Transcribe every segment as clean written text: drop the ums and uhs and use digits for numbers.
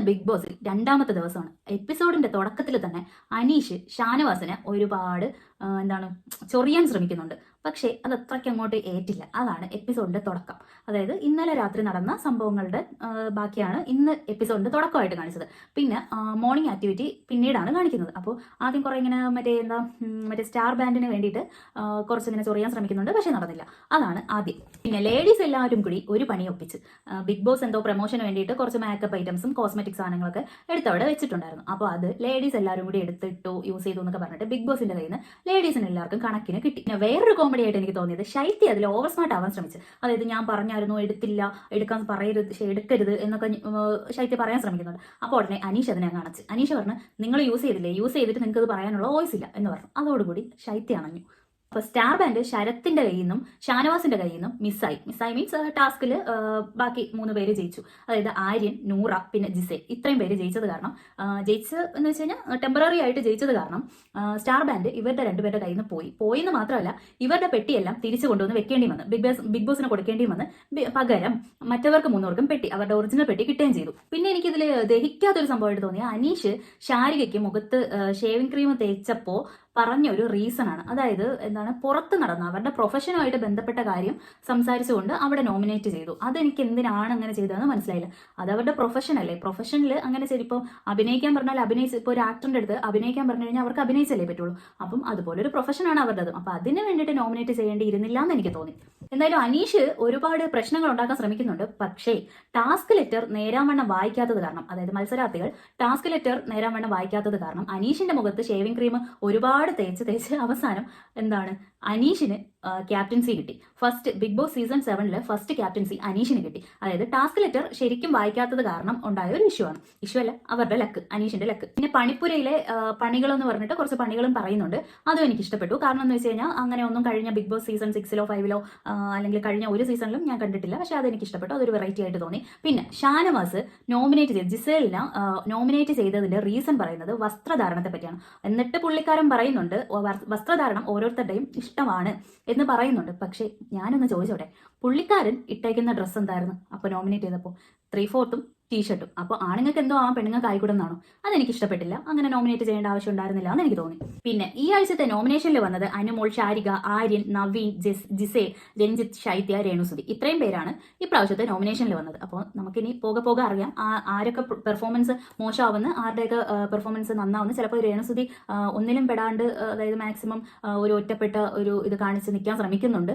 Big ബോസിൽ രണ്ടാമത്തെ ദിവസമാണ്. എപ്പിസോഡിന്റെ തുടക്കത്തിൽ തന്നെ അനീഷ് ഷാനവാസിനെ ഒരുപാട് എന്താണ് ചൊറിയാൻ ശ്രമിക്കുന്നുണ്ട്. പക്ഷേ അത് അത്രയ്ക്ക് അങ്ങോട്ട് ഏറ്റില്ല. അതാണ് എപ്പിസോഡിന്റെ തുടക്കം. അതായത് ഇന്നലെ രാത്രി നടന്ന സംഭവങ്ങളുടെ ബാക്കിയാണ് ഇന്ന് എപ്പിസോഡിന്റെ തുടക്കമായിട്ട് കാണിച്ചത്. പിന്നെ മോർണിംഗ് ആക്ടിവിറ്റി പിന്നീടാണ് കാണിക്കുന്നത്. അപ്പോൾ ആദ്യം കുറെ ഇങ്ങനെ മറ്റേ സ്റ്റാർ ബാൻഡിന് വേണ്ടിയിട്ട് കുറച്ചിങ്ങനെ ചൊറിയാൻ ശ്രമിക്കുന്നുണ്ട്. പക്ഷേ നടന്നില്ല. അതാണ് ആദ്യം. പിന്നെ ലേഡീസ് എല്ലാവരും കൂടി ഒരു പണി ഒപ്പിച്ച് ബിഗ് ബോസ് എന്തോ പ്രൊമോഷന് വേണ്ടിയിട്ട് കുറച്ച് മേക്കപ്പ് ഐറ്റംസും കോസ്മെറ്റിക് സാധനങ്ങളൊക്കെ എടുത്തവിടെ വെച്ചിട്ടുണ്ടായിരുന്നു. അപ്പോൾ അത് ലേഡീസ് എല്ലാവരും കൂടി എടുത്തിട്ടു യൂസ് ചെയ്തു എന്നൊക്കെ പറഞ്ഞിട്ട് ബിഗ് ബോസിന്റെ കയ്യിൽ നിന്ന് ലേഡീസിന് എല്ലാവർക്കും കണക്കിന് കിട്ടി. പിന്നെ വേറൊരു കോമഡി ആയിട്ട് എനിക്ക് തോന്നിയത് ശൈത്യ അതിൽ ഓവർ സ്മാർട്ട് ആവാൻ ശ്രമിച്ചു. അതായത് ഞാൻ പറഞ്ഞായിരുന്നു എടുക്കാൻ പറയരുത്, എടുക്കരുത് എന്നൊക്കെ ശൈത്യ പറയാൻ ശ്രമിക്കുന്നുണ്ട്. അപ്പോൾ ഉടനെ അനീഷ് അതിനെ കാണിച്ച് അനീഷ് പറഞ്ഞു, നിങ്ങൾ യൂസ് ചെയ്തില്ലേ, യൂസ് ചെയ്തിട്ട് നിങ്ങൾക്ക് അത് പറയാനുള്ള വോയിസ് ഇല്ല എന്ന് പറഞ്ഞു. അതോടുകൂടി ശൈത്യ അണഞ്ഞു. അപ്പോൾ സ്റ്റാർ ബാൻഡ് ശരത്തിന്റെ കയ്യിൽ നിന്നും ഷാനവാസിന്റെ കയ്യിൽ നിന്നും മിസ്സായി മീൻസ് ടാസ്കിൽ ബാക്കി 3 പേര് ജയിച്ചു. അതായത് ആര്യൻ, നൂറ, പിന്നെ ജിസെ, ഇത്രയും പേര് ജയിച്ചത് കാരണം എന്ന് വെച്ച് കഴിഞ്ഞാൽ ടെമ്പററി ആയിട്ട് ജയിച്ചത് കാരണം സ്റ്റാർ ബാൻഡ് ഇവരുടെ 2 പേരുടെ കയ്യിൽ നിന്ന് പോയിന്ന് മാത്രമല്ല ഇവരുടെ പെട്ടിയെല്ലാം തിരിച്ചു കൊണ്ടുവന്ന് വെക്കേണ്ടി വന്നു. ബിഗ് ബോസിന് കൊടുക്കേണ്ടി വന്ന് പകരം മറ്റവർക്ക് 3 പേർക്കും പെട്ടി, അവരുടെ ഒറിജിനൽ പെട്ടി കിട്ടുകയും ചെയ്തു. പിന്നെ എനിക്കിതിൽ ദഹിക്കാത്തൊരു സംഭവമായിട്ട് തോന്നിയ അനീഷ് ശാരികയ്ക്ക് മുഖത്ത് ഷേവിംഗ് ക്രീം തേച്ചപ്പോൾ പറഞ്ഞൊരു റീസൺ ആണ്. അതായത് പുറത്ത് നടന്ന അവരുടെ പ്രൊഫഷനുമായിട്ട് ബന്ധപ്പെട്ട കാര്യം സംസാരിച്ചുകൊണ്ട് അവിടെ നോമിനേറ്റ് ചെയ്തു. അതെനിക്ക് എന്തിനാണ് അങ്ങനെ ചെയ്തതെന്ന് മനസ്സിലായില്ല. അത് അവരുടെ പ്രൊഫഷൻ അല്ലേ. പ്രൊഫഷനിൽ അങ്ങനെ ചെയ്ത് ഇപ്പോൾ അഭിനയിക്കാൻ പറഞ്ഞാൽ ഇപ്പോൾ ഒരു ആക്ടറിന്റെ അടുത്ത് അഭിനയിക്കാൻ പറഞ്ഞു കഴിഞ്ഞാൽ അവർക്ക് അഭിനയിച്ചല്ലേ പറ്റുള്ളൂ. അപ്പം അതുപോലെ ഒരു പ്രൊഫഷനാണ് അവരുടേത്. അപ്പം അതിന് വേണ്ടിയിട്ട് നോമിനേറ്റ് ചെയ്യേണ്ടിയിരുന്നില്ല എന്ന് എനിക്ക് തോന്നി. എന്തായാലും അനീഷ് ഒരുപാട് പ്രശ്നങ്ങൾ ഉണ്ടാക്കാൻ ശ്രമിക്കുന്നുണ്ട്. പക്ഷേ ടാസ്ക് ലെറ്റർ നേരാവണ്ണം വായിക്കാത്തത് കാരണം, അതായത് മത്സരാർത്ഥികൾ ടാസ്ക് ലെറ്റർ നേരാവണ്ണം വായിക്കാത്തത് കാരണം അനീഷിന്റെ മുഖത്ത് ഷേവിംഗ് ക്രീം ഒരുപാട് തേച്ച് അവസാനം അനീഷിന് ക്യാപ്റ്റൻസി കിട്ടി. First Bigg Boss season 7 first captaincy അനീഷിന് കിട്ടി. അതായത് ടാസ്ക് ലെറ്റർ ശരിക്കും വായിക്കാത്തത് കാരണം ഉണ്ടായ ഒരു ഇഷ്യൂ ആണ്. ഇഷ്യൂ അല്ല, അവരുടെ ലക്ക്, അനീഷിന്റെ ലക്ക്. പിന്നെ പണിപ്പുരയിലെ പണികളെന്ന് പറഞ്ഞിട്ട് കുറച്ച് പണികളും പറയുന്നുണ്ട്. അതും എനിക്ക് ഇഷ്ടപ്പെട്ടു. കാരണം എന്ന് വെച്ച് കഴിഞ്ഞാൽ അങ്ങനെ ഒന്നും കഴിഞ്ഞ ബിഗ് ബോസ് സീസൺ 6 5 അല്ലെങ്കിൽ കഴിഞ്ഞ ഒരു സീസണിലും ഞാൻ കണ്ടിട്ടില്ല. പക്ഷെ അതെനിക്ക് ഇഷ്ടപ്പെട്ടു. അതൊരു വെറൈറ്റി ആയിട്ട് തോന്നി. പിന്നെ ഷാനവാസ് ജിസേലിനെ നോമിനേറ്റ് ചെയ്തതിന്റെ റീസൺ പറയുന്നത് വസ്ത്രധാരണത്തെ പറ്റിയാണ്. എന്നിട്ട് പുള്ളിക്കാരൻ പറയുന്നുണ്ട് വസ്ത്രധാരണം ഓരോരുത്തരുടെയും ഇഷ്ടമാണ് എന്ന് പറയുന്നുണ്ട്. പക്ഷെ ഞാനൊന്ന് ചോദിച്ചോട്ടെ, പുള്ളിക്കാരൻ ഇട്ടേക്കുന്ന ഡ്രസ്സ് എന്തായിരുന്നു അപ്പൊ നോമിനേറ്റ് ചെയ്തപ്പോൾ? 3/4 ടീഷർട്ടും. അപ്പോൾ ആണുങ്ങൾക്ക് എന്തോ പെണ്ണുങ്ങൾക്ക് ആയിക്കൂടെന്നാണോ? അതെനിക്ക് ഇഷ്ടപ്പെട്ടില്ല. അങ്ങനെ നോമിനേറ്റ് ചെയ്യേണ്ട ആവശ്യം ഉണ്ടായിരുന്നില്ല എന്ന് എനിക്ക് തോന്നി. പിന്നെ ഈ ആഴ്ചത്തെ നോമിനേഷനിൽ വന്നത് അനുമോൾ, ഷാരിക, ആര്യൻ, നവീൻ, ജിസെ, രഞ്ജിത്ത്, ശൈത്യ, രേണുസുതി, ഇത്രയും പേരാണ് ഇപ്രാവശ്യത്തെ നോമിനേഷനിൽ വന്നത്. അപ്പോൾ നമുക്കിനി പോകെ അറിയാം ആരൊക്കെ പെർഫോമൻസ് മോശമാവുന്ന, ആരുടെയൊക്കെ പെർഫോമൻസ് നന്നാവുന്ന. ചിലപ്പോൾ രേണുസുതി ഒന്നിലും പെടാണ്ട്, അതായത് മാക്സിമം ഒരു ഒറ്റപ്പെട്ട ഒരു ഇത് കാണിച്ച് നിൽക്കാൻ ശ്രമിക്കുന്നുണ്ട്.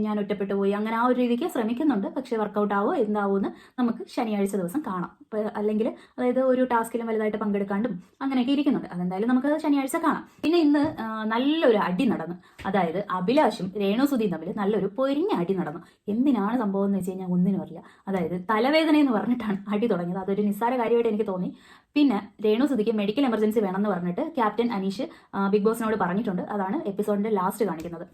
ഞാൻ ഒറ്റപ്പെട്ടു പോയി, അങ്ങനെ ആ ഒരു രീതിക്ക് ശ്രമിക്കുന്നുണ്ട്. പക്ഷെ വർക്കൗട്ട് ആവോ എന്താവുമെന്ന് നമുക്ക് ശനിയാഴ്ച ദിവസം കാണാം. അല്ലെങ്കിൽ അതായത് ഒരു ടാസ്കിലും വലുതായിട്ട് പങ്കെടുക്കാണ്ടും അങ്ങനെയൊക്കെ ഇരിക്കുന്നുണ്ട്. അതെന്തായാലും നമുക്ക് ശനിയാഴ്ച കാണാം. പിന്നെ ഇന്ന് നല്ലൊരു അടി നടന്നു. അതായത് അഭിലാഷും രേണുസുതിയും തമ്മിൽ നല്ലൊരു പൊരിഞ്ഞ അടി നടന്നു. എന്തിനാണ് സംഭവം എന്ന് വെച്ച് കഴിഞ്ഞാൽ ഒന്നിനും അറിയില്ല. അതായത് തലവേദന എന്ന് പറഞ്ഞിട്ടാണ് അടി തുടങ്ങിയത്. അതൊരു നിസ്സാര കാര്യമായിട്ട് എനിക്ക് തോന്നി. പിന്നെ രേണുസുതിക്ക് മെഡിക്കൽ എമർജൻസി വേണമെന്ന് പറഞ്ഞിട്ട് ക്യാപ്റ്റൻ അനീഷ് ബിഗ് ബോസിനോട് പറഞ്ഞിട്ടുണ്ട്. അതാണ് എപ്പിസോഡിന്റെ ലാസ്റ്റ് കാണിക്കുന്നത്.